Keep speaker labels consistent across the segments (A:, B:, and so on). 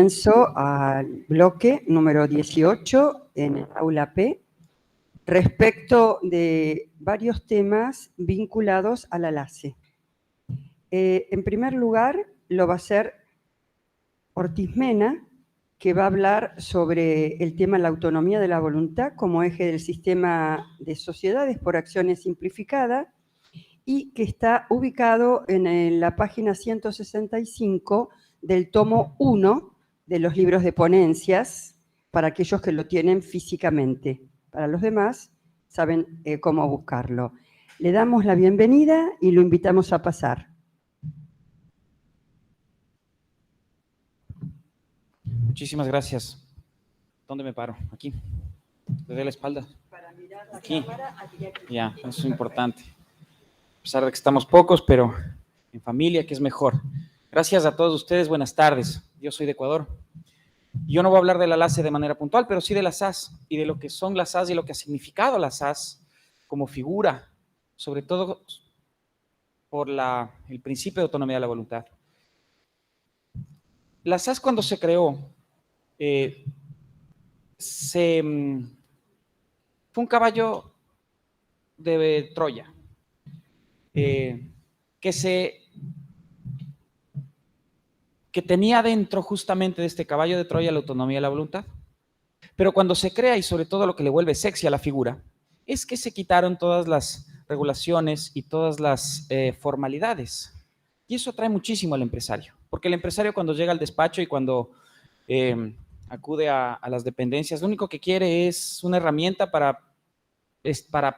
A: comienzo al bloque número 18 en el aula P respecto de varios temas vinculados a la LACE. En primer lugar, lo va a hacer Ortiz Mena, que va a hablar sobre el tema de la autonomía de la voluntad como eje del sistema de sociedades por acciones simplificada y que está ubicado en la página 165 del tomo 1 de los libros de ponencias, para aquellos que lo tienen físicamente. Para los demás, saben cómo buscarlo. Le damos la bienvenida y lo invitamos a pasar.
B: Muchísimas gracias. ¿Dónde me paro? Aquí. ¿Desde la espalda?
A: Para mirar la
B: aquí.
A: Cámara, aquí.
B: Ya, eso es importante. A pesar de que estamos pocos, pero en familia, que es mejor. Gracias a todos ustedes, buenas tardes. Yo soy de Ecuador. Yo no voy a hablar de la LACE de manera puntual, pero sí de las SAS y de lo que son las SAS y lo que ha significado las SAS como figura, sobre todo por el principio de autonomía de la voluntad. La SAS, cuando se creó, fue un caballo de Troya, que tenía dentro justamente de este caballo de Troya la autonomía de la voluntad. Pero cuando se crea, y sobre todo lo que le vuelve sexy a la figura, es que se quitaron todas las regulaciones y todas las formalidades. Y eso atrae muchísimo al empresario, porque el empresario cuando llega al despacho y cuando acude a las dependencias, lo único que quiere es una herramienta para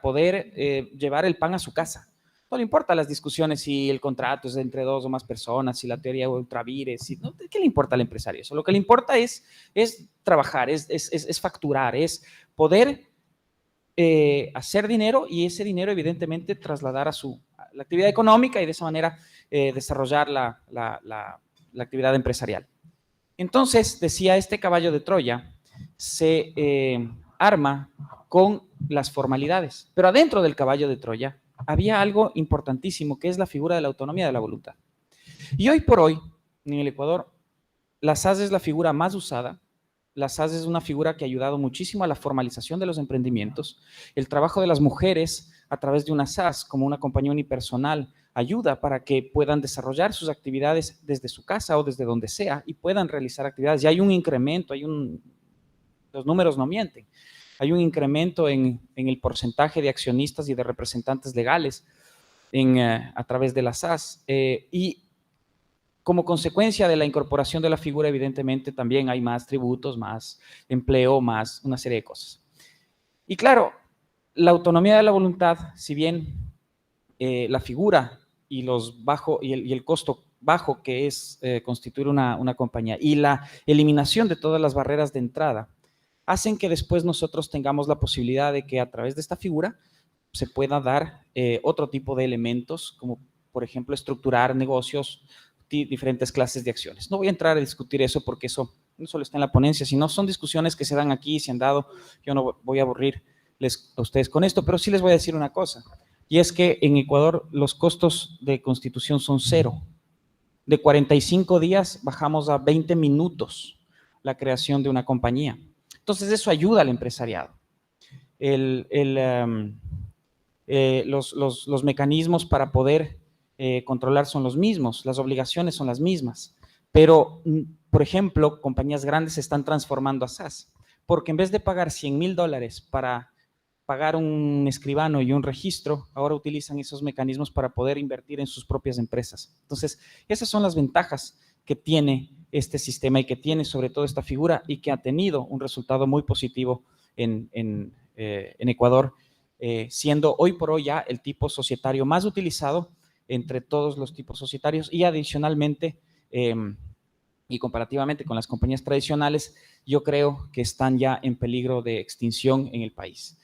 B: poder llevar el pan a su casa. No le importa las discusiones si el contrato es entre dos o más personas, si la teoría ultravires, ¿no? ¿Qué le importa al empresario? Eso lo que le importa es trabajar, es facturar, es poder hacer dinero y ese dinero evidentemente trasladar a la actividad económica y de esa manera desarrollar la actividad empresarial. Entonces, decía, este caballo de Troya se arma con las formalidades, pero adentro del caballo de Troya había algo importantísimo, que es la figura de la autonomía de la voluntad. Y hoy por hoy, en el Ecuador, la SAS es la figura más usada. La SAS es una figura que ha ayudado muchísimo a la formalización de los emprendimientos. El trabajo de las mujeres a través de una SAS, como una compañía unipersonal, ayuda para que puedan desarrollar sus actividades desde su casa o desde donde sea y puedan realizar actividades. Ya hay un incremento, los números no mienten. Hay un incremento en el porcentaje de accionistas y de representantes legales a través de la SAS. Y como consecuencia de la incorporación de la figura, evidentemente, también hay más tributos, más empleo, más una serie de cosas. Y claro, la autonomía de la voluntad, si bien la figura y el costo bajo que es constituir una compañía y la eliminación de todas las barreras de entrada, hacen que después nosotros tengamos la posibilidad de que a través de esta figura se pueda dar otro tipo de elementos, como por ejemplo estructurar negocios, diferentes clases de acciones. No voy a entrar a discutir eso porque eso no solo está en la ponencia, sino son discusiones que se dan aquí, se han dado. Yo no voy a aburrirles a ustedes con esto, pero sí les voy a decir una cosa, y es que en Ecuador los costos de constitución son 0. De 45 días bajamos a 20 minutos la creación de una compañía. Entonces eso ayuda al empresariado. Los mecanismos para poder controlar son los mismos, las obligaciones son las mismas, pero, por ejemplo, compañías grandes se están transformando a SAS, porque en vez de pagar $100,000 para pagar un escribano y un registro, ahora utilizan esos mecanismos para poder invertir en sus propias empresas. Entonces, esas son las ventajas que tiene este sistema y que tiene sobre todo esta figura y que ha tenido un resultado muy positivo en Ecuador, siendo hoy por hoy ya el tipo societario más utilizado entre todos los tipos societarios y adicionalmente y comparativamente con las compañías tradicionales, yo creo que están ya en peligro de extinción en el país.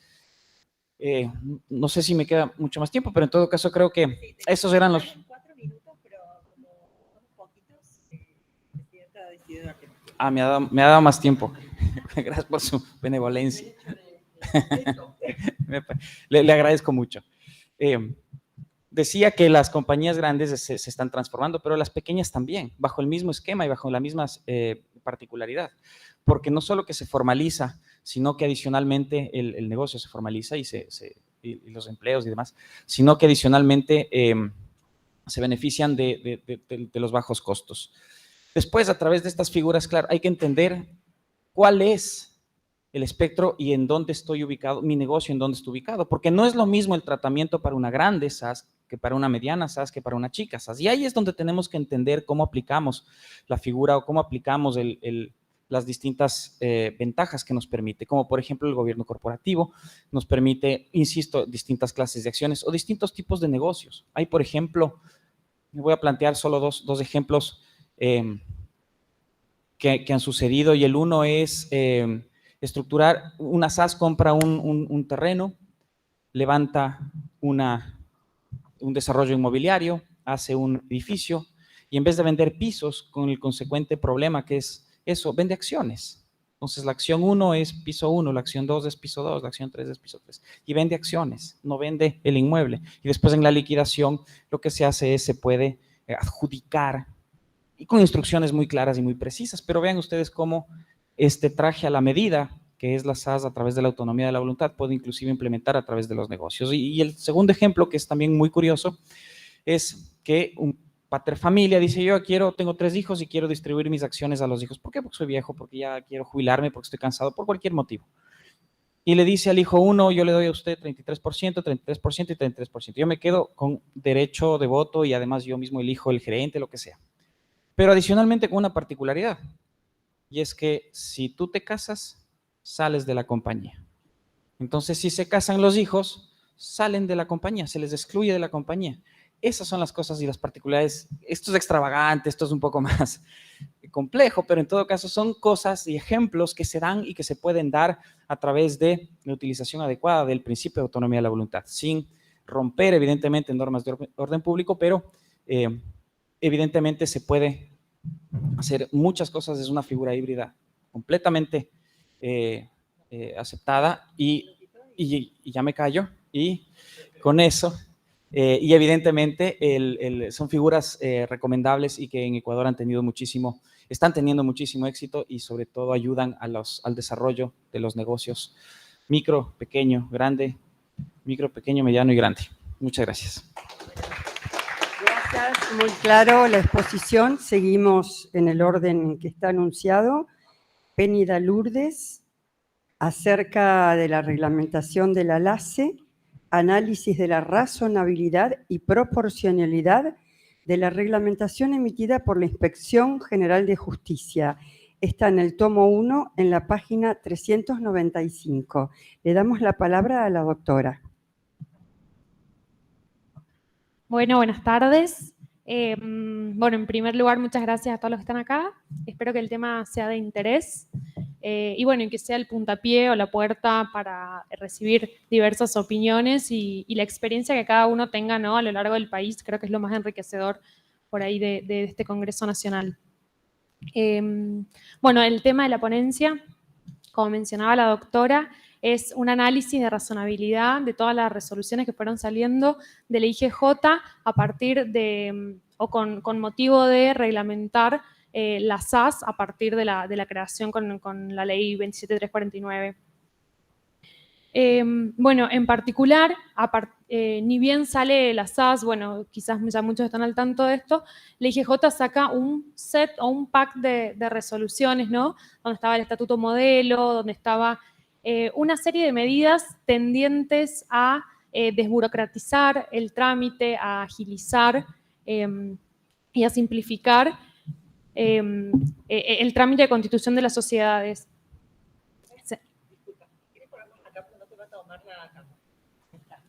B: No sé si me queda mucho más tiempo, pero en todo caso creo que esos eran los...
C: 4 minutos, pero como somos poquitos,
B: me ha dado más tiempo. Gracias por su benevolencia. Le agradezco mucho. Decía que las compañías grandes se están transformando, pero las pequeñas también, bajo el mismo esquema y bajo las mismas particularidad, porque no solo que se formaliza, sino que adicionalmente el negocio se formaliza y los empleos y demás, sino que adicionalmente se benefician de los bajos costos. Después, a través de estas figuras, claro, hay que entender cuál es el espectro y en dónde estoy ubicado, mi negocio en dónde está ubicado, porque no es lo mismo el tratamiento para una grande SaaS que para una mediana SaaS que para una chica SaaS. Y ahí es donde tenemos que entender cómo aplicamos la figura o cómo aplicamos las distintas ventajas que nos permite, como por ejemplo el gobierno corporativo nos permite, insisto, distintas clases de acciones o distintos tipos de negocios. Hay, por ejemplo, me voy a plantear solo dos ejemplos que han sucedido, y el uno es estructurar, una SaaS compra un terreno, levanta un desarrollo inmobiliario, hace un edificio y en vez de vender pisos con el consecuente problema que es eso, vende acciones. Entonces la acción 1 es piso 1, la acción 2 es piso 2, la acción 3 es piso 3 y vende acciones, no vende el inmueble. Y después en la liquidación lo que se hace es se puede adjudicar y con instrucciones muy claras y muy precisas, pero vean ustedes cómo este traje a la medida que es la SaaS a través de la autonomía de la voluntad puede inclusive implementar a través de los negocios. Y el segundo ejemplo, que es también muy curioso, es que un pater familia dice: yo tengo 3 hijos y quiero distribuir mis acciones a los hijos. ¿Por qué? Porque soy viejo, porque ya quiero jubilarme, porque estoy cansado, por cualquier motivo. Y le dice al hijo 1, yo le doy a usted 33%, 33% y 33%. Yo me quedo con derecho de voto y además yo mismo elijo el gerente, lo que sea. Pero adicionalmente con una particularidad, y es que si tú te casas, sales de la compañía. Entonces, si se casan los hijos, salen de la compañía, se les excluye de la compañía. Esas son las cosas y las particularidades. Esto es extravagante, esto es un poco más complejo, pero en todo caso son cosas y ejemplos que se dan y que se pueden dar a través de la utilización adecuada del principio de autonomía de la voluntad, sin romper evidentemente normas de orden público, pero evidentemente se puede hacer muchas cosas. Es una figura híbrida completamente aceptada y ya me callo. Y con eso, y evidentemente son figuras recomendables y que en Ecuador están teniendo muchísimo éxito y sobre todo ayudan al desarrollo de los negocios micro, pequeño, grande, micro, pequeño, mediano y grande. Muchas gracias.
A: Gracias, muy claro la exposición. Seguimos en el orden que está anunciado. Pénida Lourdes, acerca de la reglamentación de la LACE, análisis de la razonabilidad y proporcionalidad de la reglamentación emitida por la Inspección General de Justicia. Está en el tomo 1, en la página 395. Le damos la palabra a la doctora.
D: Bueno, buenas tardes. Bueno, en primer lugar, muchas gracias a todos los que están acá. Espero que el tema sea de interés y bueno, que sea el puntapié o la puerta para recibir diversas opiniones y la experiencia que cada uno tenga, ¿no?, a lo largo del país. Creo que es lo más enriquecedor por ahí de este Congreso Nacional. Bueno, el tema de la ponencia, como mencionaba la doctora, es un análisis de razonabilidad de todas las resoluciones que fueron saliendo de la IGJ a partir de, o con motivo de reglamentar la SaaS a partir de la creación con la ley 27349. Bueno, en particular, ni bien sale la SaaS, bueno, quizás ya muchos están al tanto de esto, la IGJ saca un set o un pack de resoluciones, ¿no?, donde estaba el estatuto modelo, donde estaba una serie de medidas tendientes a desburocratizar el trámite, a agilizar y a simplificar el trámite de constitución de las sociedades.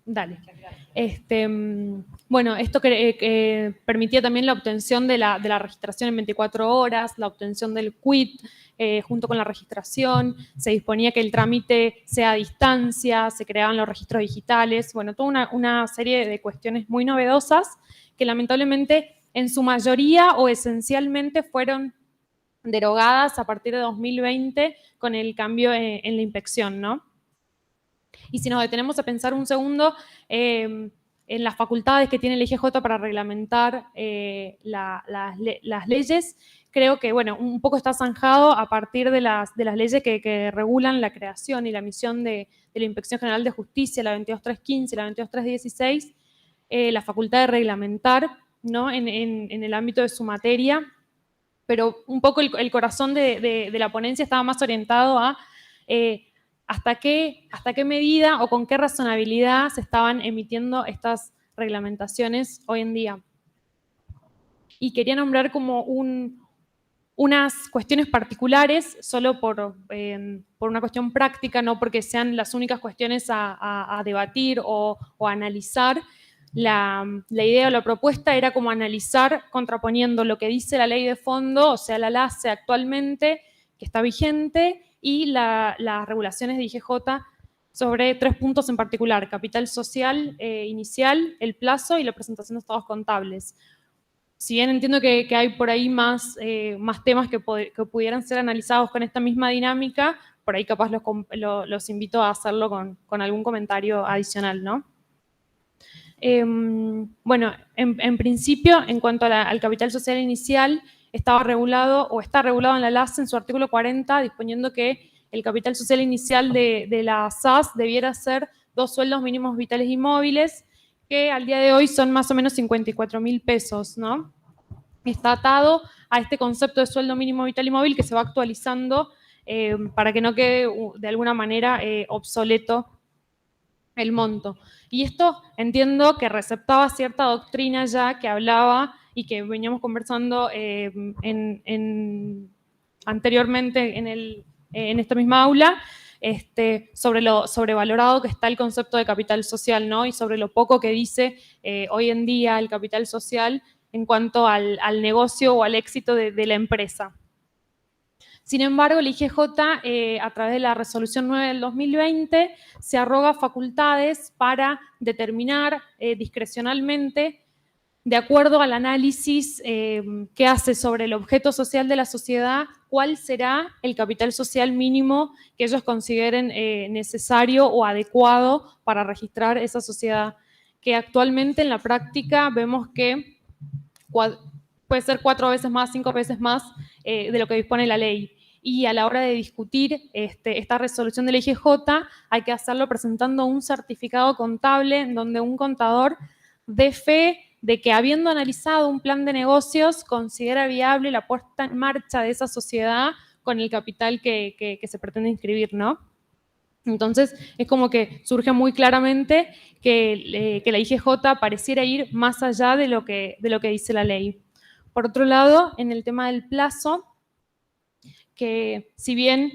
D: Dale. Bueno, esto permitía también la obtención de la registración en 24 horas, la obtención del quit junto con la registración, se disponía que el trámite sea a distancia, se creaban los registros digitales, bueno, toda una serie de cuestiones muy novedosas que lamentablemente en su mayoría o esencialmente fueron derogadas a partir de 2020 con el cambio en la inspección, ¿no? Y si nos detenemos a pensar un segundo, en las facultades que tiene el IGJ para reglamentar las leyes, creo que, bueno, un poco está zanjado a partir de las leyes que regulan la creación y la misión de la Inspección General de Justicia, la 22315 y la 22316, la facultad de reglamentar, ¿no? en el ámbito de su materia, pero un poco el corazón de la ponencia estaba más orientado a hasta qué medida o con qué razonabilidad se estaban emitiendo estas reglamentaciones hoy en día. Y quería nombrar como unas cuestiones particulares, solo por una cuestión práctica, no porque sean las únicas cuestiones a debatir o a analizar. La idea o la propuesta era como analizar contraponiendo lo que dice la ley de fondo, o sea, la LASE actualmente, que está vigente, y las regulaciones de IGJ sobre 3 puntos en particular: capital social inicial, el plazo y la presentación de estados contables. Si bien entiendo que hay por ahí más temas que pudieran ser analizados con esta misma dinámica, por ahí capaz los invito a hacerlo con algún comentario adicional, ¿no? Bueno, en principio, en cuanto al capital social inicial, estaba regulado o está regulado en la LASE en su artículo 40, disponiendo que el capital social inicial de la SAS debiera ser 2 sueldos mínimos vitales y móviles, que al día de hoy son más o menos 54.000 pesos, ¿no? Está atado a este concepto de sueldo mínimo vital y móvil que se va actualizando para que no quede de alguna manera obsoleto el monto. Y esto entiendo que receptaba cierta doctrina ya que hablaba y que veníamos conversando anteriormente en esta misma aula, sobre lo sobrevalorado que está el concepto de capital social, ¿no? Y sobre lo poco que dice hoy en día el capital social en cuanto al negocio o al éxito de la empresa. Sin embargo, el IGJ, a través de la resolución 9 del 2020, se arroga facultades para determinar discrecionalmente, de acuerdo al análisis que hace sobre el objeto social de la sociedad, cuál será el capital social mínimo que ellos consideren necesario o adecuado para registrar esa sociedad, que actualmente en la práctica vemos que puede ser 4 veces más, 5 veces más de lo que dispone la ley. Y a la hora de discutir esta resolución de la IGJ, hay que hacerlo presentando un certificado contable en donde un contador dé fe de que, habiendo analizado un plan de negocios, considera viable la puesta en marcha de esa sociedad con el capital que se pretende inscribir, ¿no? Entonces, es como que surge muy claramente que la IGJ pareciera ir más allá de lo que dice la ley. Por otro lado, en el tema del plazo, que si bien,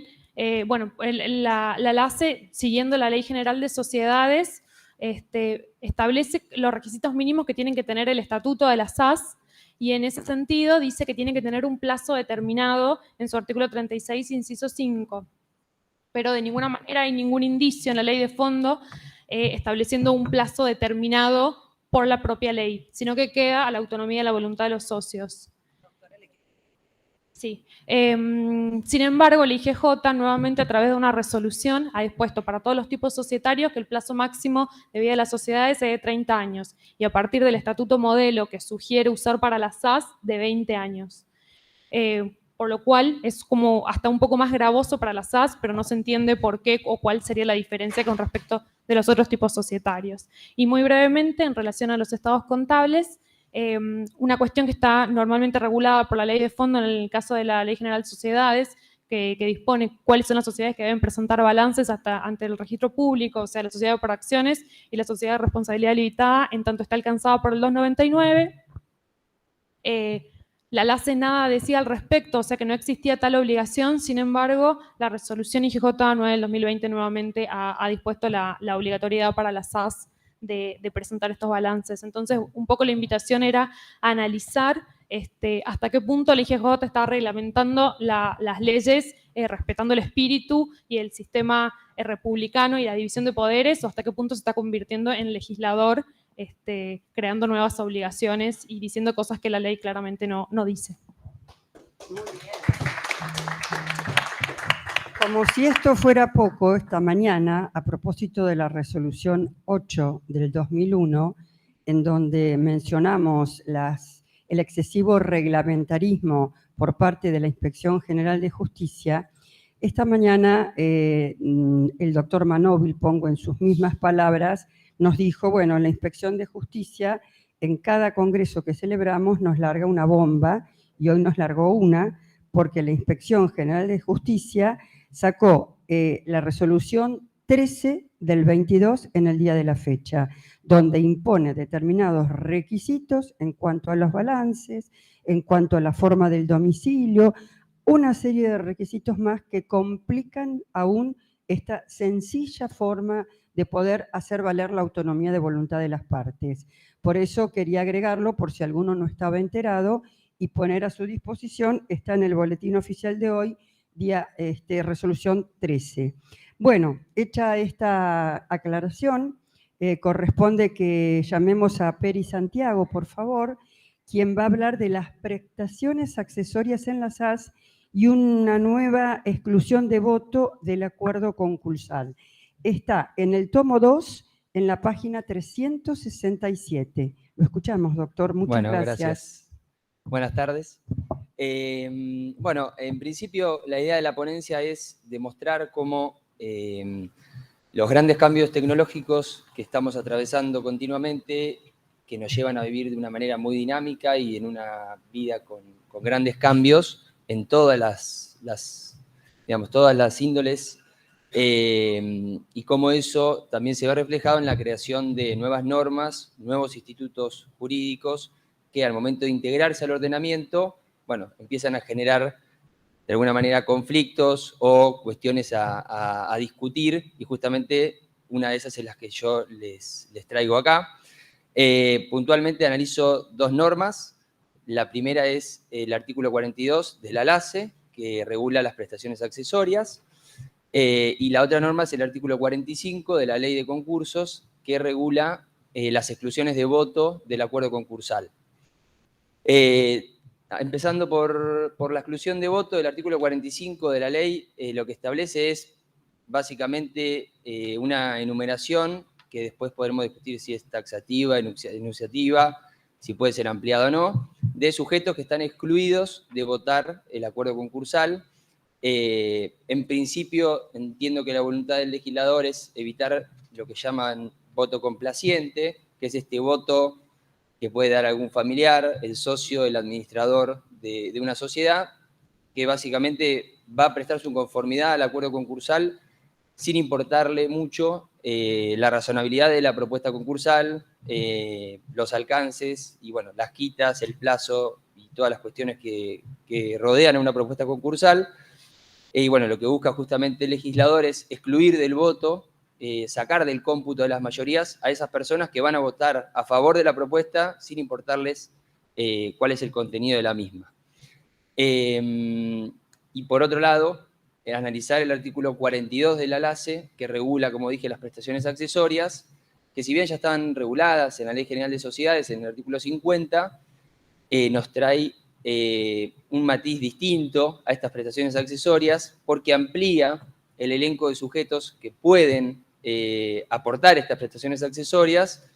D: bueno, la LASE, siguiendo la Ley General de Sociedades, establece los requisitos mínimos que tienen que tener el estatuto de la SAS, y en ese sentido dice que tiene que tener un plazo determinado en su artículo 36, inciso 5. Pero de ninguna manera hay ningún indicio en la ley de fondo estableciendo un plazo determinado por la propia ley, sino que queda a la autonomía y la voluntad de los socios. Sí. Sin embargo, el IGJ, nuevamente a través de una resolución, ha dispuesto para todos los tipos societarios que el plazo máximo de vida de las sociedades es de 30 años, y a partir del estatuto modelo que sugiere usar para las SAS, de 20 años. Por lo cual es como hasta un poco más gravoso para las SAS, pero no se entiende por qué o cuál sería la diferencia con respecto de los otros tipos societarios. Y muy brevemente, en relación a los estados contables, una cuestión que está normalmente regulada por la ley de fondo en el caso de la Ley General de Sociedades, que dispone cuáles son las sociedades que deben presentar balances ante el registro público, o sea, la sociedad por acciones y la sociedad de responsabilidad limitada, en tanto está alcanzada por el 299. La LASE nada decía al respecto, o sea que no existía tal obligación. Sin embargo, la resolución IGJ 9 del 2020 nuevamente ha dispuesto la obligatoriedad para las SAS de presentar estos balances. Entonces, un poco la invitación era analizar hasta qué punto la IGJ está reglamentando las leyes respetando el espíritu y el sistema republicano y la división de poderes, o hasta qué punto se está convirtiendo en legislador, creando nuevas obligaciones y diciendo cosas que la ley claramente no dice.
A: Muy bien. Como si esto fuera poco, esta mañana, a propósito de la resolución 8 del 2001, en donde mencionamos el excesivo reglamentarismo por parte de la Inspección General de Justicia, esta mañana el doctor Manóbil, pongo en sus mismas palabras, nos dijo, bueno, la Inspección de Justicia en cada congreso que celebramos nos larga una bomba, y hoy nos largó una, porque la Inspección General de Justicia sacó la resolución 13 del 22 en el día de la fecha, donde impone determinados requisitos en cuanto a los balances, en cuanto a la forma del domicilio, una serie de requisitos más que complican aún esta sencilla forma de poder hacer valer la autonomía de voluntad de las partes. Por eso quería agregarlo, por si alguno no estaba enterado, y poner a su disposición, está en el boletín oficial de hoy, día resolución 13. Bueno, hecha esta aclaración, corresponde que llamemos a Peri Santiago, por favor, quien va a hablar de las prestaciones accesorias en las AS y una nueva exclusión de voto del acuerdo concursal. Está en el tomo 2, en la página 367. Lo escuchamos, doctor. Muchas gracias.
E: Buenas tardes. Bueno, en principio la idea de la ponencia es demostrar cómo los grandes cambios tecnológicos que estamos atravesando continuamente, que nos llevan a vivir de una manera muy dinámica y en una vida con grandes cambios en todas todas las índoles, y cómo eso también se ve reflejado en la creación de nuevas normas, nuevos institutos jurídicos, que al momento de integrarse al ordenamiento, bueno, empiezan a generar de alguna manera conflictos o cuestiones a discutir, y justamente una de esas es las que yo les traigo acá. Puntualmente analizo dos normas. La primera es el artículo 42 de la LACE, que regula las prestaciones accesorias, y la otra norma es el artículo 45 de la Ley de Concursos, que regula las exclusiones de voto del acuerdo concursal. Empezando por la exclusión de voto, del artículo 45 de la ley, lo que establece es básicamente una enumeración que después podremos discutir si es taxativa, enunciativa, si puede ser ampliada o no, de sujetos que están excluidos de votar el acuerdo concursal. En principio, entiendo que la voluntad del legislador es evitar lo que llaman voto complaciente, que es este voto que puede dar algún familiar, el socio, el administrador de una sociedad, que básicamente va a prestar su conformidad al acuerdo concursal sin importarle mucho la razonabilidad de la propuesta concursal, los alcances y, bueno, las quitas, el plazo y todas las cuestiones que rodean a una propuesta concursal. Y, bueno, lo que busca justamente el legislador es excluir del voto, sacar del cómputo de las mayorías a esas personas que van a votar a favor de la propuesta sin importarles cuál es el contenido de la misma. Y por otro lado, analizar el artículo 42 de la LACE, que regula, como dije, las prestaciones accesorias, que si bien ya están reguladas en la Ley General de Sociedades, en el artículo 50, nos trae un matiz distinto a estas prestaciones accesorias, porque amplía el elenco de sujetos que pueden aportar estas prestaciones accesorias,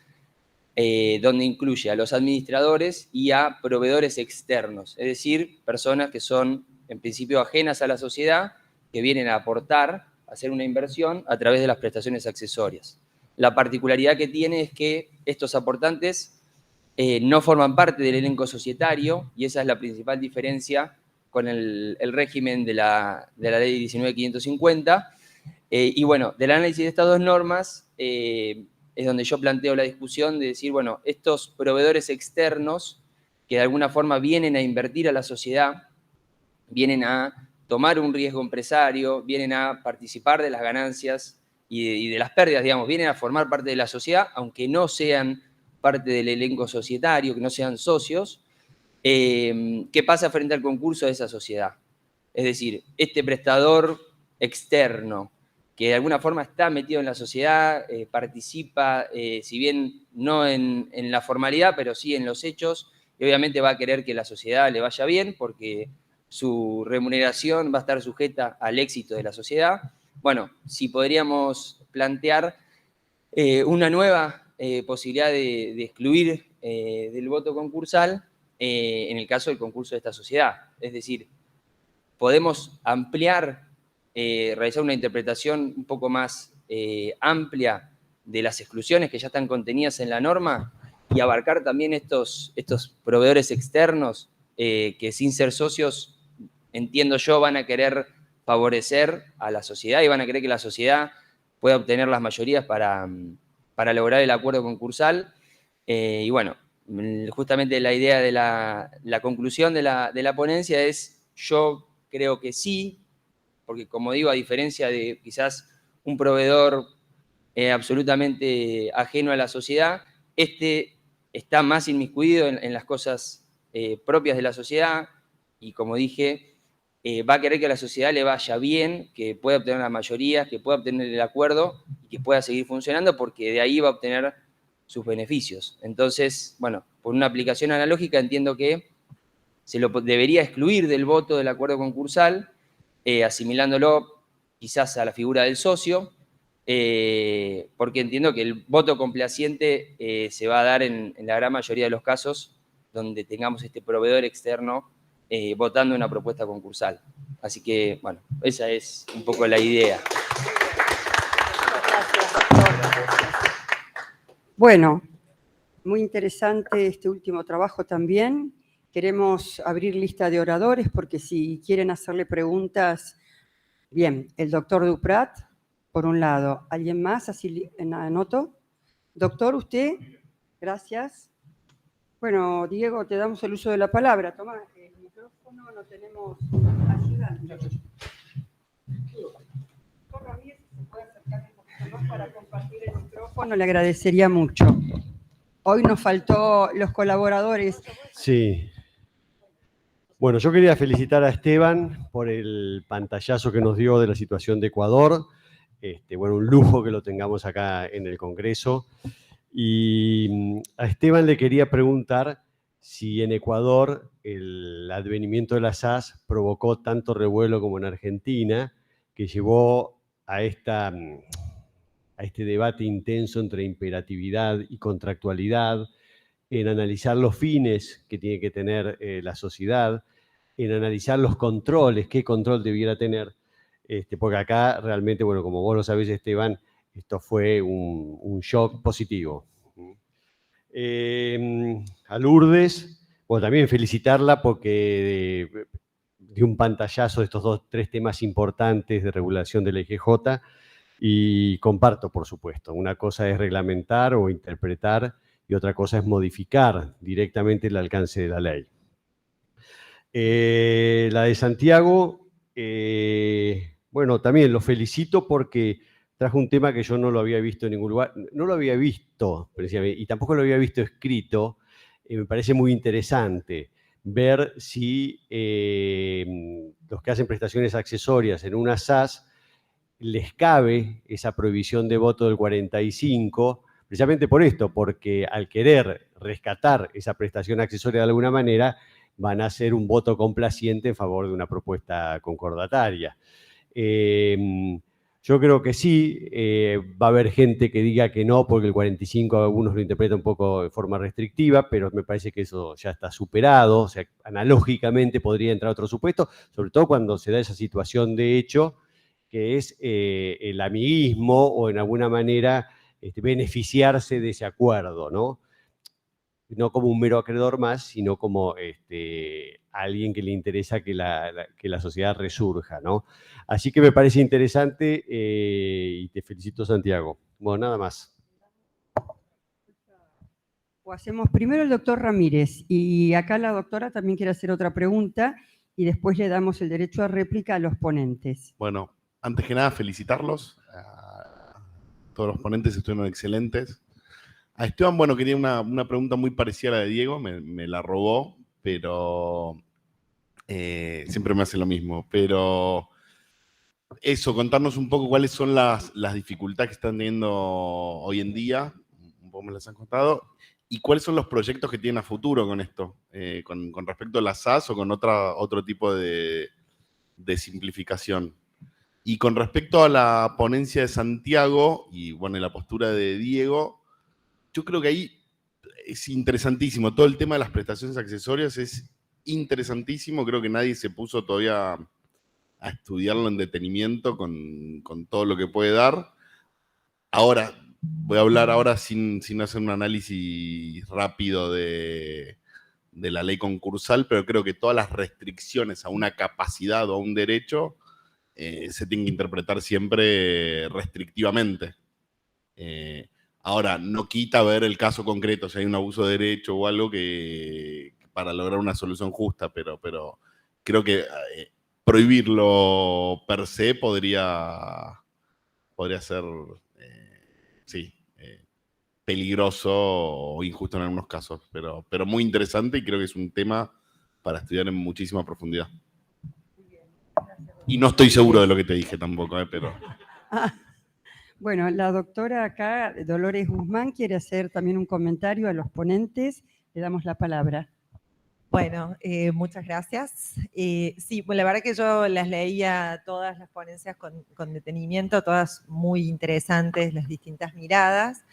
E: donde incluye a los administradores y a proveedores externos, es decir, personas que son en principio ajenas a la sociedad, que vienen a aportar, a hacer una inversión a través de las prestaciones accesorias. La particularidad que tiene es que estos aportantes no forman parte del elenco societario, y esa es la principal diferencia con el régimen de la Ley 19.550. Y bueno, del análisis de estas dos normas es donde yo planteo la discusión de decir, bueno, estos proveedores externos que de alguna forma vienen a invertir a la sociedad, vienen a tomar un riesgo empresario, vienen a participar de las ganancias y de las pérdidas, digamos, vienen a formar parte de la sociedad, aunque no sean parte del elenco societario, que no sean socios. ¿Qué pasa frente al concurso de esa sociedad? Es decir, este prestador externo, que de alguna forma está metido en la sociedad, participa, si bien no en la formalidad, pero sí en los hechos, y obviamente va a querer que la sociedad le vaya bien, porque su remuneración va a estar sujeta al éxito de la sociedad. Bueno, si podríamos plantear una nueva posibilidad de excluir del voto concursal en el caso del concurso de esta sociedad. Es decir, podemos ampliar, realizar una interpretación un poco más amplia de las exclusiones que ya están contenidas en la norma y abarcar también estos proveedores externos que sin ser socios, entiendo yo, van a querer favorecer a la sociedad y van a querer que la sociedad pueda obtener las mayorías para lograr el acuerdo concursal. Y bueno, justamente la idea de la conclusión de la ponencia es, yo creo que sí, porque como digo, a diferencia de quizás un proveedor absolutamente ajeno a la sociedad, este está más inmiscuido en las cosas propias de la sociedad y, como dije, va a querer que a la sociedad le vaya bien, que pueda obtener las mayorías, que pueda obtener el acuerdo y que pueda seguir funcionando, porque de ahí va a obtener sus beneficios. Entonces, bueno, por una aplicación analógica entiendo que se lo debería excluir del voto del acuerdo concursal, asimilándolo quizás a la figura del socio, porque entiendo que el voto complaciente se va a dar en la gran mayoría de los casos donde tengamos este proveedor externo votando una propuesta concursal. Así que, bueno, esa es un poco la idea.
A: Bueno, muy interesante este último trabajo también. Queremos abrir lista de oradores porque si quieren hacerle preguntas, bien, el doctor Duprat, por un lado. ¿Alguien más? Así anoto. Doctor, ¿usted? Gracias. Bueno, Diego, te damos el uso de la palabra. Toma el micrófono, no tenemos ayudante. Doctor Ramírez, si se puede acercar un poquito más para compartir el micrófono, le agradecería mucho. Hoy nos faltó los colaboradores.
F: Sí. Bueno, yo quería felicitar a Esteban por el pantallazo que nos dio de la situación de Ecuador. Bueno, un lujo que lo tengamos acá en el Congreso. Y a Esteban le quería preguntar si en Ecuador el advenimiento de la SAS provocó tanto revuelo como en Argentina, que llevó a este debate intenso entre imperatividad y contractualidad, en analizar los fines que tiene que tener la sociedad, en analizar los controles, qué control debiera tener, porque acá realmente, bueno, como vos lo sabés, Esteban, esto fue un shock positivo. A Lourdes, bueno, también felicitarla porque dio un pantallazo de estos tres temas importantes de regulación de la IGJ y comparto, por supuesto. Una cosa es reglamentar o interpretar y otra cosa es modificar directamente el alcance de la ley. La de Santiago, bueno, también lo felicito porque trajo un tema que yo no lo había visto en ningún lugar, no lo había visto precisamente, y tampoco lo había visto escrito. Me parece muy interesante ver si los que hacen prestaciones accesorias en una SAS les cabe esa prohibición de voto del 45, precisamente por esto, porque al querer rescatar esa prestación accesoria de alguna manera, van a hacer un voto complaciente en favor de una propuesta concordataria. Yo creo que sí, va a haber gente que diga que no, porque el 45 algunos lo interpretan un poco de forma restrictiva, pero me parece que eso ya está superado, o sea, analógicamente podría entrar otro supuesto, sobre todo cuando se da esa situación de hecho, que es el amiguismo o en alguna manera beneficiarse de ese acuerdo, ¿no? No como un mero acreedor más, sino como alguien que le interesa que la sociedad resurja, ¿no? Así que me parece interesante y te felicito, Santiago. Bueno, nada más.
A: O hacemos primero el doctor Ramírez y acá la doctora también quiere hacer otra pregunta y después le damos el derecho a réplica a los ponentes.
G: Bueno, antes que nada felicitarlos. Todos los ponentes estuvieron excelentes. A Esteban, bueno, quería una pregunta muy parecida a la de Diego, me la robó, pero siempre me hace lo mismo. Pero eso, contarnos un poco cuáles son las dificultades que están teniendo hoy en día, un poco me las han contado, y cuáles son los proyectos que tienen a futuro con esto, con respecto a la SAS o con otro tipo de simplificación. Y con respecto a la ponencia de Santiago y bueno, la postura de Diego, yo creo que ahí es interesantísimo. Todo el tema de las prestaciones accesorias es interesantísimo. Creo que nadie se puso todavía a estudiarlo en detenimiento con todo lo que puede dar. Ahora, voy a hablar ahora sin hacer un análisis rápido de la ley concursal, pero creo que todas las restricciones a una capacidad o a un derecho se tienen que interpretar siempre restrictivamente. Ahora, no quita ver el caso concreto, si hay un abuso de derecho o algo que para lograr una solución justa, pero creo que prohibirlo per se podría ser, peligroso o injusto en algunos casos, pero muy interesante y creo que es un tema para estudiar en muchísima profundidad. Y no estoy seguro de lo que te dije tampoco, pero...
A: Bueno, la doctora acá, Dolores Guzmán, quiere hacer también un comentario a los ponentes. Le damos la palabra.
C: Bueno, muchas gracias. Sí, pues la verdad que yo las leía todas las ponencias con detenimiento, todas muy interesantes, las distintas miradas.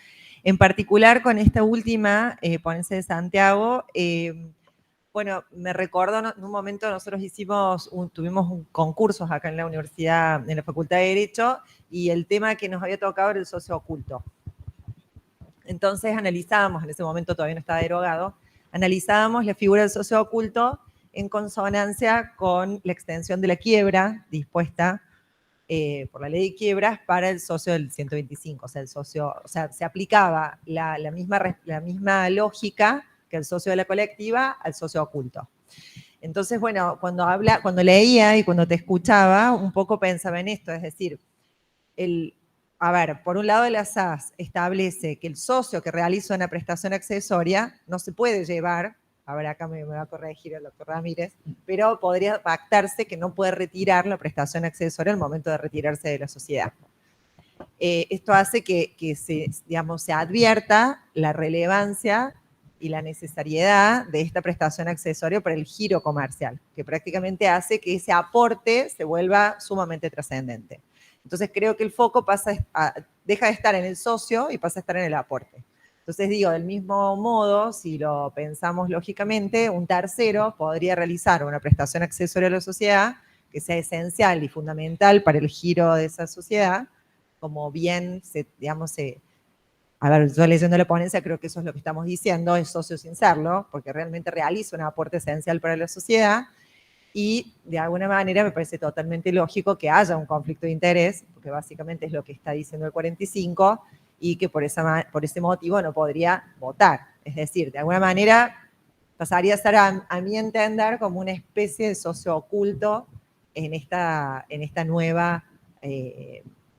C: En particular con esta última ponencia de Santiago, bueno, me recordó, en un momento nosotros tuvimos concursos acá en la universidad, en la Facultad de Derecho, y el tema que nos había tocado era el socio oculto. Entonces analizábamos, en ese momento todavía no estaba derogado, analizábamos la figura del socio oculto en consonancia con la extensión de la quiebra dispuesta por la ley de quiebras para el socio del 125. O sea, se aplicaba la misma lógica que el socio de la colectiva al socio oculto. Entonces, bueno, cuando leía y cuando te escuchaba, un poco pensaba en esto, es decir, por un lado la SAS establece que el socio que realiza una prestación accesoria no se puede llevar, a ver, acá me va a corregir el doctor Ramírez, pero podría pactarse que no puede retirar la prestación accesoria al momento de retirarse de la sociedad. Esto hace que se advierta la relevancia y la necesariedad de esta prestación accesoria para el giro comercial, que prácticamente hace que ese aporte se vuelva sumamente trascendente. Entonces creo que el foco deja de estar en el socio y pasa a estar en el aporte. Entonces digo, del mismo modo, si lo pensamos lógicamente, un tercero podría realizar una prestación accesoria a la sociedad que sea esencial y fundamental para el giro de esa sociedad, como bien, a ver, yo leyendo la ponencia creo que eso es lo que estamos diciendo, es socio sin serlo, porque realmente realiza un aporte esencial para la sociedad, y de alguna manera me parece totalmente lógico que haya un conflicto de interés, porque básicamente es lo que está diciendo el 45, y que por ese motivo no podría votar. Es decir, de alguna manera pasaría a ser, a mi entender, como una especie de socio oculto en esta nueva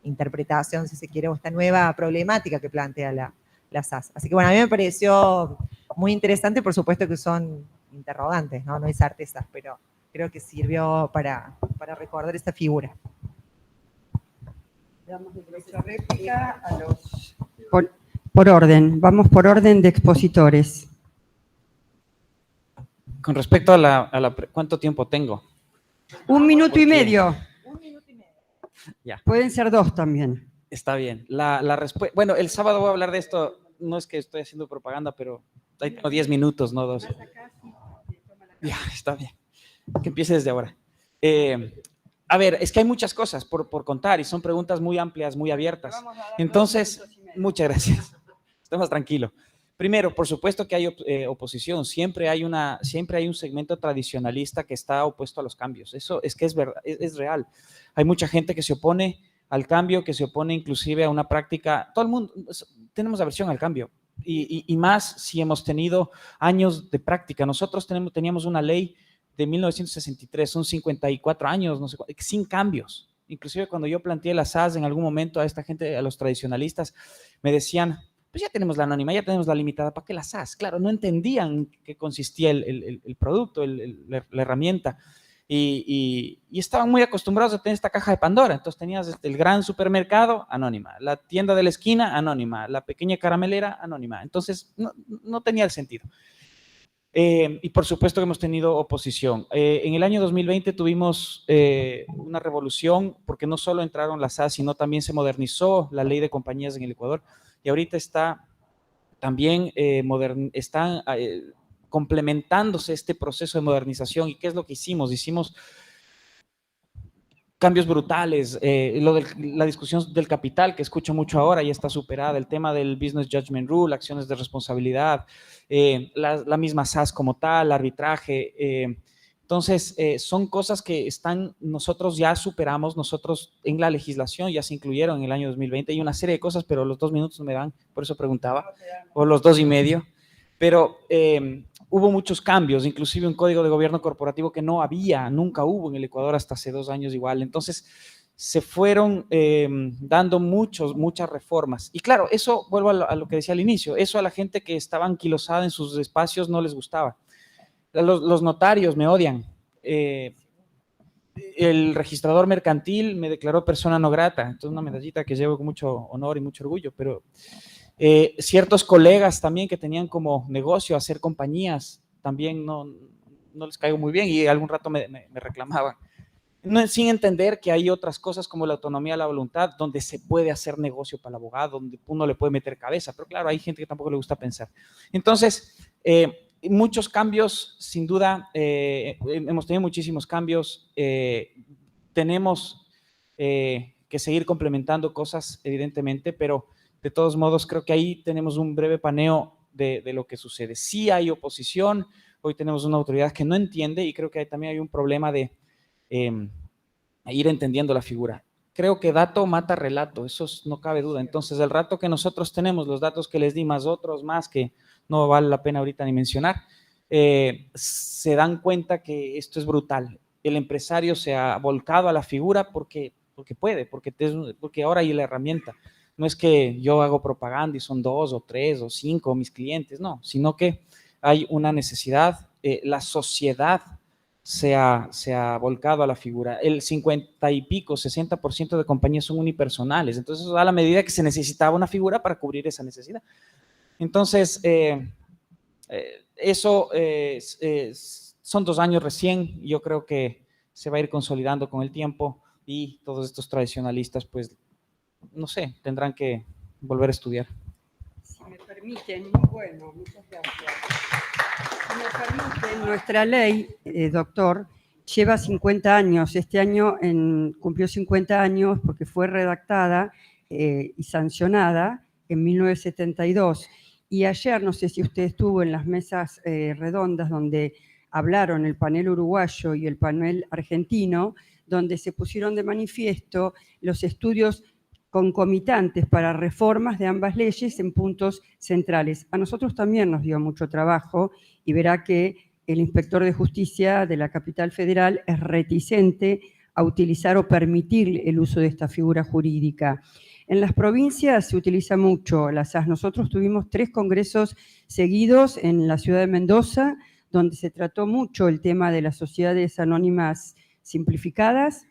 C: interpretación, si se quiere, o esta nueva problemática que plantea la SAS. Así que bueno, a mí me pareció muy interesante, por supuesto que son interrogantes, no hay certezas, pero creo que sirvió para recordar esta figura.
A: Damos derecho a réplica a los... Por orden, vamos por orden de expositores.
B: Con respecto a ¿cuánto tiempo tengo?
A: 1 minuto y medio.
C: 1 minuto y medio.
B: Ya.
A: Pueden ser 2 también.
B: Está bien. Bueno, el sábado voy a hablar de esto. No es que estoy haciendo propaganda, pero ahí tengo 10 minutos, no 12. Ya, está bien. Que empiece desde ahora. A ver, es que hay muchas cosas por contar y son preguntas muy amplias, muy abiertas. Entonces, muchas gracias. Estoy más tranquilo. Primero, por supuesto que hay oposición. Siempre hay un segmento tradicionalista que está opuesto a los cambios. Eso es que es verdad, es real. Hay mucha gente que se opone al cambio, que se opone inclusive a una práctica. Todo el mundo tenemos aversión al cambio. Y más si hemos tenido años de práctica. Nosotros teníamos una ley de 1963, son 54 años, no sé, sin cambios. Inclusive cuando yo planteé la SAS en algún momento a esta gente, a los tradicionalistas, me decían, pues ya tenemos la anónima, ya tenemos la limitada, ¿para qué la SAS? Claro, no entendían en qué consistía el producto, la herramienta, y estaban muy acostumbrados a tener esta caja de Pandora. Entonces tenías el gran supermercado, anónima, la tienda de la esquina, anónima, la pequeña caramelera, anónima. Entonces no tenía el sentido. Y por supuesto que hemos tenido oposición. En el año 2020 tuvimos una revolución porque no solo entraron las SAS, sino también se modernizó la ley de compañías en el Ecuador, y ahorita está también están complementándose este proceso de modernización. ¿Y qué es lo que hicimos? Hicimos cambios brutales, la discusión del capital que escucho mucho ahora ya está superada, el tema del Business Judgment Rule, acciones de responsabilidad, la misma SAS como tal, arbitraje. Entonces, son cosas que nosotros ya superamos, nosotros en la legislación ya se incluyeron en el año 2020, hay una serie de cosas, pero los 2 minutos no me dan, por eso preguntaba, o los 2,5, pero hubo muchos cambios, inclusive un código de gobierno corporativo que nunca hubo en el Ecuador hasta hace 2 años igual. Entonces, se fueron dando muchas reformas. Y claro, eso, vuelvo a lo que decía al inicio, eso a la gente que estaba anquilosada en sus espacios no les gustaba. Los notarios me odian. El registrador mercantil me declaró persona no grata. Entonces, una medallita que llevo con mucho honor y mucho orgullo, pero ciertos colegas también que tenían como negocio hacer compañías, también no les caigo muy bien y algún rato me reclamaban. Sin entender que hay otras cosas como la autonomía de la voluntad, donde se puede hacer negocio para el abogado, donde uno le puede meter cabeza, pero claro, hay gente que tampoco le gusta pensar. Entonces, muchos cambios, sin duda, hemos tenido muchísimos cambios, tenemos que seguir complementando cosas, evidentemente, pero de todos modos creo que ahí tenemos un breve paneo de lo que sucede. Sí hay oposición, hoy tenemos una autoridad que no entiende y creo que también hay un problema de ir entendiendo la figura. Creo que dato mata relato, eso no cabe duda. Entonces, el rato que nosotros tenemos, los datos que les di más otros más que no vale la pena ahorita ni mencionar, se dan cuenta que esto es brutal. El empresario se ha volcado a la figura porque puede, porque ahora hay la herramienta. No es que yo hago propaganda y son 2 o 3 o 5 mis clientes, no, sino que hay una necesidad, la sociedad se ha volcado a la figura. El 50 y pico, 60% de compañías son unipersonales, entonces eso da la medida que se necesitaba una figura para cubrir esa necesidad. Entonces, eso son 2 años recién, yo creo que se va a ir consolidando con el tiempo y todos estos tradicionalistas, pues, no sé, tendrán que volver a estudiar.
A: Si me permiten, muy bueno, muchas gracias. Si me permiten, nuestra ley, doctor, lleva 50 años. Este año cumplió 50 años porque fue redactada y sancionada en 1972. Y ayer, no sé si usted estuvo en las mesas redondas donde hablaron el panel uruguayo y el panel argentino, donde se pusieron de manifiesto los estudios concomitantes para reformas de ambas leyes en puntos centrales. A nosotros también nos dio mucho trabajo y verá que el inspector de justicia de la capital federal es reticente a utilizar o permitir el uso de esta figura jurídica. En las provincias se utiliza mucho la SAS. Nosotros tuvimos 3 congresos seguidos en la ciudad de Mendoza, donde se trató mucho el tema de las sociedades anónimas simplificadas,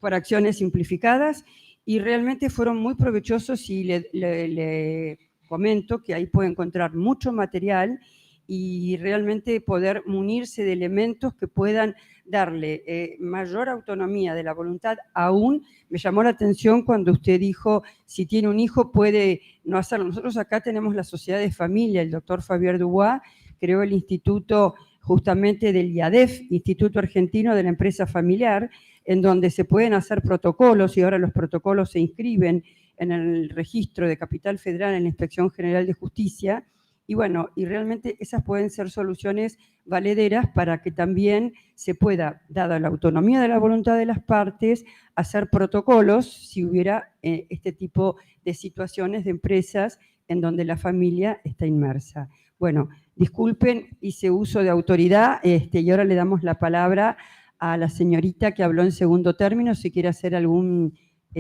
A: por acciones simplificadas, y realmente fueron muy provechosos y le comento que ahí puede encontrar mucho material y realmente poder munirse de elementos que puedan darle mayor autonomía de la voluntad. Aún me llamó la atención cuando usted dijo, si tiene un hijo puede no hacerlo. Nosotros acá tenemos la sociedad de familia, el doctor Fabián Dubois creó el instituto justamente del IADEF, Instituto Argentino de la Empresa Familiar, en donde se pueden hacer protocolos y ahora los protocolos se inscriben en el registro de Capital Federal en la Inspección General de Justicia. Y bueno, y realmente esas pueden ser soluciones valederas para que también se pueda, dada la autonomía de la voluntad de las partes, hacer protocolos si hubiera este tipo de situaciones de empresas en donde la familia está inmersa. Bueno, disculpen, hice uso de autoridad y ahora le damos la palabra a la señorita que habló en segundo término, si quiere hacer algún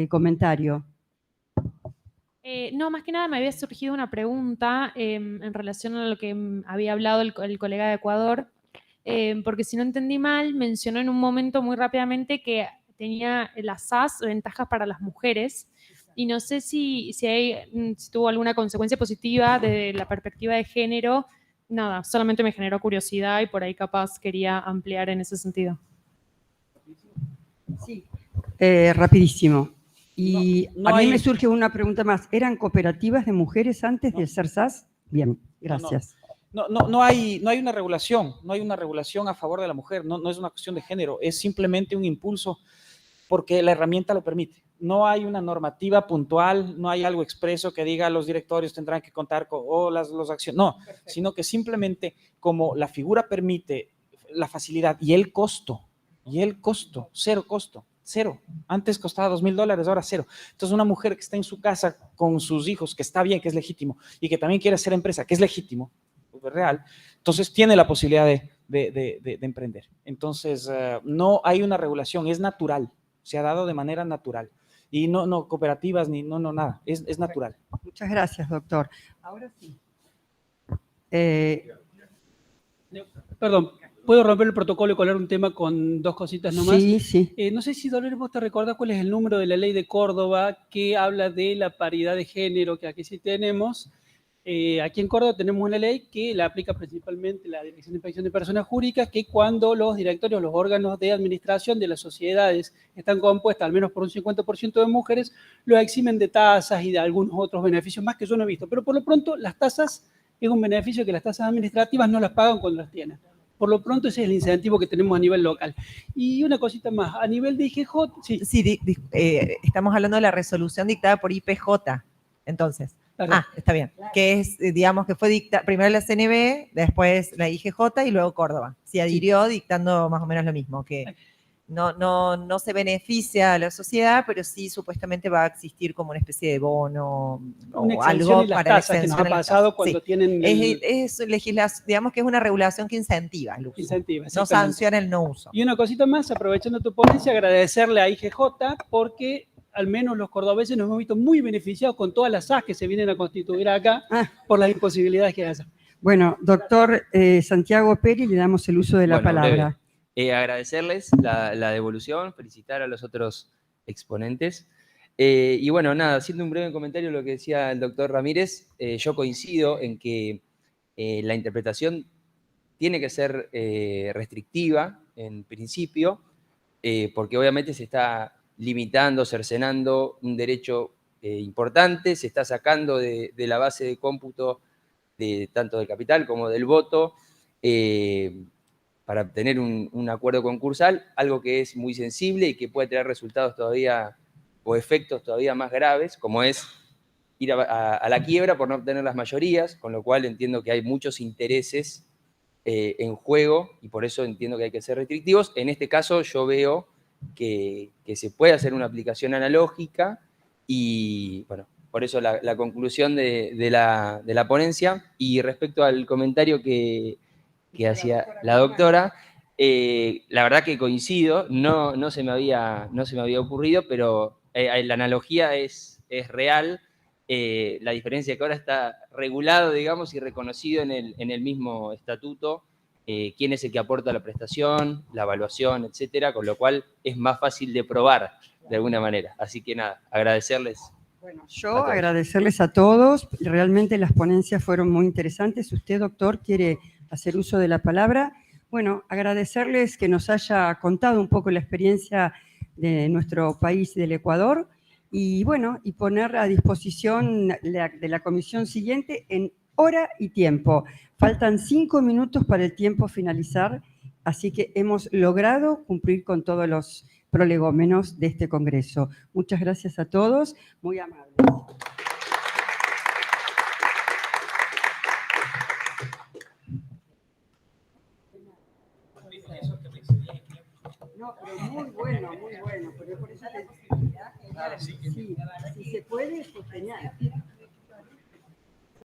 A: comentario.
D: No, más que nada me había surgido una pregunta en relación a lo que había hablado el colega de Ecuador, porque si no entendí mal, mencionó en un momento muy rápidamente que tenía la SAS ventajas para las mujeres, y no sé si tuvo alguna consecuencia positiva desde la perspectiva de género. Nada, solamente me generó curiosidad y por ahí capaz quería ampliar en ese sentido.
A: Sí, rapidísimo. Y
B: No
A: a mí
B: hay-
A: me surge una pregunta más. ¿Eran cooperativas de mujeres antes de ser SAS? Bien, gracias.
B: No hay una regulación, no hay una regulación a favor de la mujer, no es una cuestión de género, es simplemente un impulso porque la herramienta lo permite. No hay una normativa puntual, no hay algo expreso que diga los directorios tendrán que contar con los acciones, no, sino que simplemente como la figura permite la facilidad y el costo, cero costo, cero. Antes costaba $2,000, ahora cero. Entonces una mujer que está en su casa con sus hijos, que está bien, que es legítimo, y que también quiere hacer empresa, que es legítimo, real, entonces tiene la posibilidad de emprender. Entonces, no hay una regulación, es natural, se ha dado de manera natural. Y no cooperativas, ni nada, es natural.
A: Muchas gracias, doctor. Ahora sí.
H: Perdón, ¿puedo romper el protocolo y colar un tema con dos cositas nomás?
A: Sí, sí.
H: No sé si, Dolores, vos te recordás cuál es el número de la ley de Córdoba que habla de la paridad de género, que aquí sí tenemos. Aquí en Córdoba tenemos una ley que la aplica principalmente la Dirección de Inspección de Personas Jurídicas, que cuando los directorios, los órganos de administración de las sociedades están compuestas al menos por un 50% de mujeres, lo eximen de tasas y de algunos otros beneficios más que yo no he visto. Pero por lo pronto, las tasas es un beneficio que las tasas administrativas no las pagan cuando las tienen. Por lo pronto, ese es el incentivo que tenemos a nivel local. Y una cosita más, a nivel de IGJ, sí.
C: Sí, estamos hablando de la resolución dictada por IPJ, entonces.
H: Claro.
C: Está bien. Que es, digamos, que fue primero la CNB, después la IGJ y luego Córdoba. Se adhirió dictando más o menos lo mismo, que no se beneficia a la sociedad, pero sí supuestamente va a existir como una especie de bono
H: Una
C: o
H: exención
C: algo
H: en las
C: para la
H: tasas que nos
C: exención
H: ha
C: en las
H: pasado
C: tasas.
H: cuando
C: Sí.
H: tienen
C: Es legislación, digamos que es una regulación que incentiva el uso.
H: incentiva.
C: No
H: exactamente.
C: sanciona el no uso.
H: Y una cosita más, aprovechando tu ponencia, agradecerle a IGJ porque al menos los cordobeses nos hemos visto muy beneficiados con todas las SAS que se vienen a constituir acá por las imposibilidades que haya.
A: Bueno, doctor Santiago Peri, le damos el uso de la palabra.
E: Agradecerles la devolución, felicitar a los otros exponentes. Y bueno, nada, haciendo un breve comentario a lo que decía el doctor Ramírez, yo coincido en que la interpretación tiene que ser restrictiva en principio, porque obviamente se está limitando, cercenando un derecho importante, se está sacando de la base de cómputo tanto del capital como del voto, para obtener un acuerdo concursal, algo que es muy sensible y que puede tener resultados todavía o efectos todavía más graves, como es ir a la quiebra por no obtener las mayorías, con lo cual entiendo que hay muchos intereses en juego y por eso entiendo que hay que ser restrictivos. En este caso yo veo que se puede hacer una aplicación analógica y, bueno, por eso la conclusión de la ponencia. Y respecto al comentario que hacía la doctora, la verdad que coincido, no se me había ocurrido, pero la analogía es real. La diferencia es que ahora está regulado, digamos, y reconocido en el mismo estatuto quién es el que aporta la prestación, la evaluación, etcétera, con lo cual es más fácil de probar de alguna manera. Así que nada, agradecerles.
A: Bueno, yo agradecerles a todos. Realmente las ponencias fueron muy interesantes. Usted, doctor, quiere hacer uso de la palabra. Bueno, agradecerles que nos haya contado un poco la experiencia de nuestro país, del Ecuador, y bueno, y poner a disposición de la comisión siguiente en hora y tiempo. Faltan 5 minutos para el tiempo finalizar, así que hemos logrado cumplir con todos los prolegómenos de este congreso. Muchas gracias a todos, muy amables. No, pero muy bueno, pero por eso te... Sí, si se puede, pues genial.